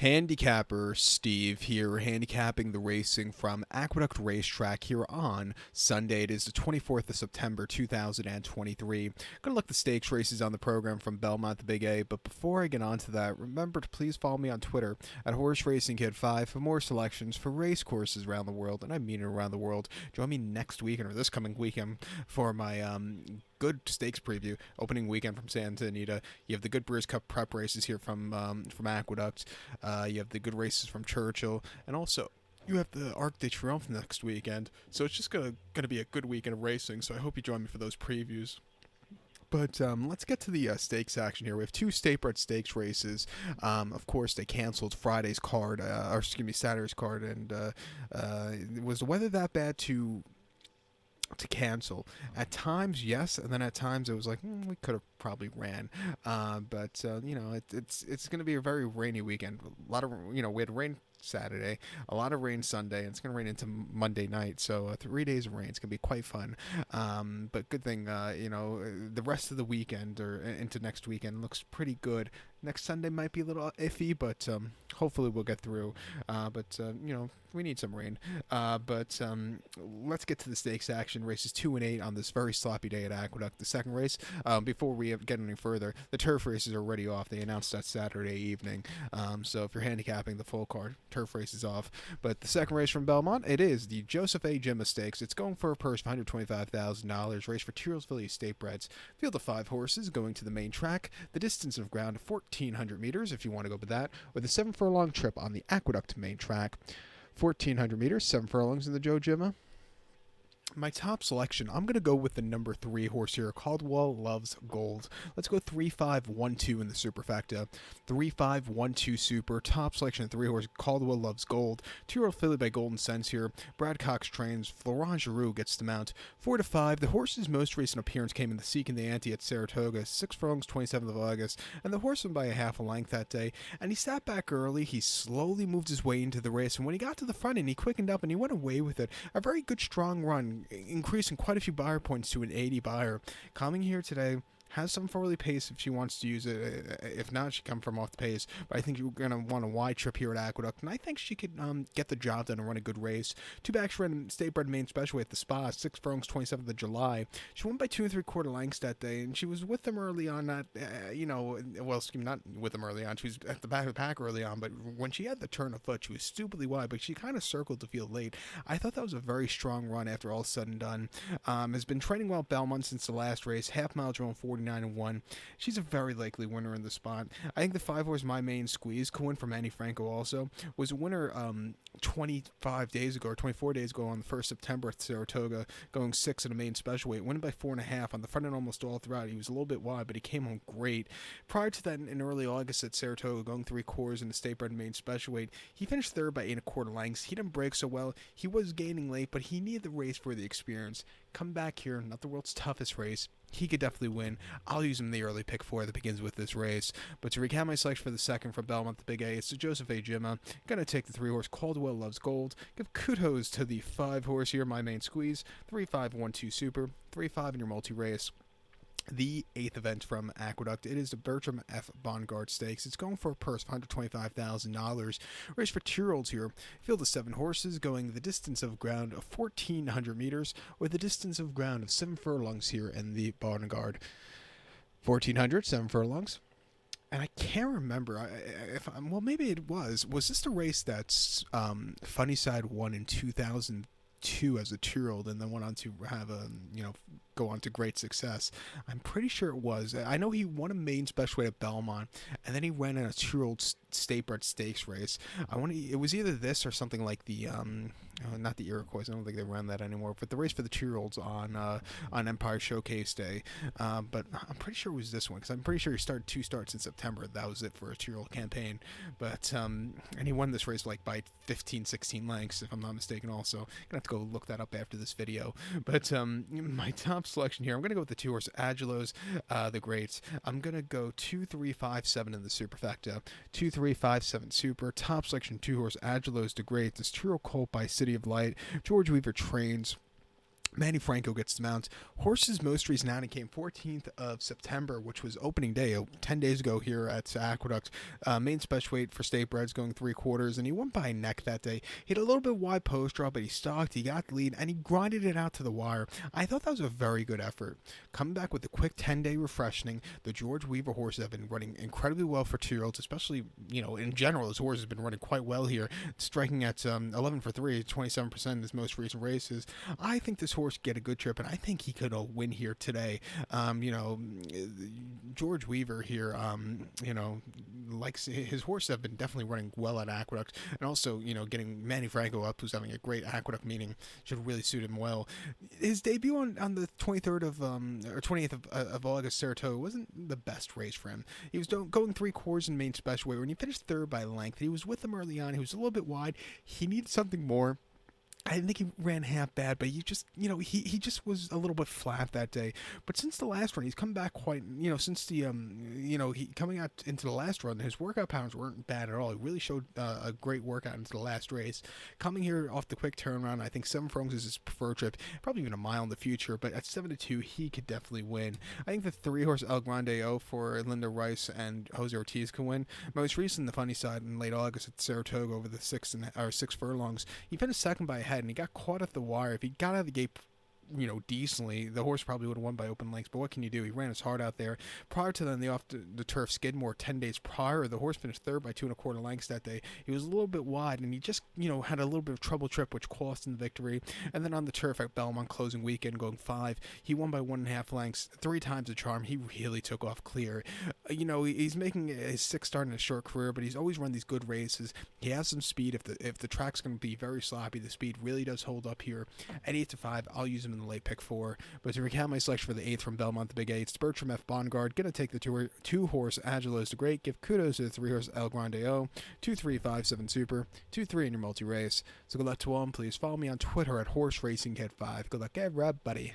Handicapper Steve here, handicapping the racing from Aqueduct Racetrack here on Sunday. It is the 24th of September 2023. Gonna look the stakes races on the program from Belmont to Big A, but before I get on to that, remember to please follow me on Twitter at Horse Racing Kid 5 for more selections for race courses around the world, and I mean around the world. Join me next weekend or this coming weekend for my good stakes preview. Opening weekend from Santa Anita. You have the good Brewers Cup prep races here from Aqueduct. You have the good races from Churchill, and also you have the Arc de Triomphe next weekend. So it's just gonna be a good weekend of racing. So I hope you join me for those previews. But let's get to the stakes action here. We have two state-bred stakes races. Of course, they canceled Friday's card, or excuse me, Saturday's card, and was the weather that bad to cancel? At times, yes, and then at times it was like we could have probably ran, but it's going to be a very rainy weekend. A lot of we had rain Saturday, a lot of rain Sunday, and it's going to rain into Monday night. So 3 days of rain. It's going to be quite fun. But good thing, the rest of the weekend or into next weekend looks pretty good. Next Sunday might be a little iffy, but hopefully we'll get through. But we need some rain. But let's get to the stakes action. Races 2 and 8 on this very sloppy day at Aqueduct. The second race, before we get any further, the turf races are already off. They announced that Saturday evening. So if you're handicapping the full card, turf race is off. But the second race from Belmont, it is the Joseph A. Gimma Stakes. It's going for a purse of $125,000. Race for Tyrrellsville State Breds. Field of 5 horses going to the main track. The distance of ground 1,400 meters if you want to go with that, with a 7 furlong trip on the Aqueduct main track. 1,400 meters, 7 furlongs in the Joe Gimma. My top selection, I'm going to go with the number 3 horse here, Caldwell Loves Gold. Let's go 3-5-1-2 in the superfecta. 3-5-1-2 super. Top selection, 3 horse, Caldwell Loves Gold. 2-year-old filly by Golden Sense here. Brad Cox trains. Florent Giroux gets the mount. 4-5. The horse's most recent appearance came in the Seek and the Ante at Saratoga. 6 furlongs, 27th of August. And the horse won by a half a length that day. And he sat back early. He slowly moved his way into the race. And when he got to the front end, he quickened up and he went away with it. A very good, strong run, increasing quite a few buyer points to an 80 buyer. Coming here today, has some early pace if she wants to use it. If not, she come from off the pace. But I think you're going to want a wide trip here at Aqueduct. And I think she could get the job done and run a good race. 2 backs ran State Bred Main Special at the Spa, 6 furlongs, 27th of July. She won by 2 3/4 lengths that day. And she was with them early on. Not with them early on. She was at the back of the pack early on. But when she had the turn of foot, she was stupidly wide. But she kind of circled the field late. I thought that was a very strong run after all is said and done. Has been training well at Belmont since the last race. Half mile drawn 49-1. She's a very likely winner in the spot. I think the 5 horse My Main Squeeze, could win from Manny Franco also, was a winner 25 days ago or 24 days ago on the 1st September at Saratoga, going 6 in a main special weight, winning by 4.5 on the front end almost all throughout. He was a little bit wide, but he came home great. Prior to that, in early August at Saratoga, going 3 quarters in the State Bred Main special weight, he finished third by 8 1/4 lengths. He didn't break so well. He was gaining late, but he needed the race for the experience. Come back here, not the world's toughest race. He could definitely win. I'll use him in the early pick 4 that begins with this race. But to recap my selection for the second from Belmont the Big A, it's the Joseph A. Gimma. Gonna take the 3 horse Caldwell Loves Gold. Give kudos to the 5 horse here, My Main Squeeze. 3-5-1-2 super. 3-5 in your multi-race. The 8th event from Aqueduct, it is the Bertram F. Bongard Stakes. It's going for a purse of $125,000. Race for 2-year-olds here. Field of 7 horses going the distance of ground of 1,400 meters with a distance of ground of 7 furlongs here in the Bongard. 1,400, 7 furlongs. And I can't remember maybe it was this the race that's Funny Side won in 2002 as a 2-year-old and then went on to have go on to great success? I'm pretty sure it was. I know he won a main special weight at Belmont, and then he ran in a 2-year-old State Bred Stakes race. It was either this or something like the not the Iroquois. I don't think they ran that anymore. But the race for the 2-year-olds on Empire Showcase Day. But I'm pretty sure it was this one because I'm pretty sure he started 2 starts in September. That was it for a 2-year-old campaign. But and he won this race by 15, 16 lengths, if I'm not mistaken. Also, I'm gonna have to go look that up after this video. But my top selection here, I'm gonna go with the 2 horse Agelos, the Greats. I'm gonna go 2-3-5-7 in the superfecta. 2-3-5-7 super. Top selection 2 horse Agelos, the Great. This 2-year-old colt by City of Light. George Weaver trains. Manny Franco gets the mount. Horse's most recent outing came 14th of September, which was opening day, 10 days ago here at Aqueduct. Main special weight for state breds going 3/4, and he won by a neck that day. He had a little bit wide post draw, but he stalked, he got the lead, and he grinded it out to the wire. I thought that was a very good effort. Coming back with a quick 10-day refreshing, the George Weaver horses have been running incredibly well for 2-year-olds, especially, in general, his horse has been running quite well here, striking at 11 for 3, 27% in his most recent races. I think this horse get a good trip, and I think he could win here today. George Weaver here, likes his horses have been definitely running well at Aqueduct, and also, getting Manny Franco up, who's having a great Aqueduct meeting, should really suit him well. His debut on the 23rd of or 20th of August, Saratoga, wasn't the best race for him. He was going 3/4 in main special weight, and he finished third by length. He was with them early on. He was a little bit wide. He needed something more. I didn't think he ran half bad, but he just was a little bit flat that day. But since the last run, he's come back quite, since the, he coming out into the last run, his workout pounds weren't bad at all. He really showed a great workout into the last race. Coming here off the quick turnaround, I think 7 furlongs is his preferred trip, probably even a mile in the future, but at 7-2, he could definitely win. I think the 3-horse El Grande O for Linda Rice and Jose Ortiz can win. Most recent, the funny side in late August at Saratoga over the 6 furlongs, he finished second by a head, and he got caught at the wire. If he got out of the gate decently, the horse probably would have won by open lengths, but what can you do? He ran his heart out there. Prior to then, the turf Skidmore 10 days prior, the horse finished third by 2 1/4 lengths that day. He was a little bit wide, and he just, had a little bit of trouble trip, which cost him the victory. And then on the turf at Belmont closing weekend, going 5, he won by 1.5 lengths, 3 times the charm. He really took off clear. He's making his 6th start in a short career, but he's always run these good races. He has some speed. If the track's going to be very sloppy, the speed really does hold up here. At 8-5, I'll use him in the late pick 4. But to recap my selection for the 8th from Belmont, the Big 8, it's Bertram F. Bongard. Gonna take the 2-horse Agilos the Great. Give kudos to the 3-horse El Grande O. 2-3-5-7 Super. 2-3 in your multi-race. So good luck to all, and please follow me on Twitter at HorseRacingKid5. Good luck, everybody.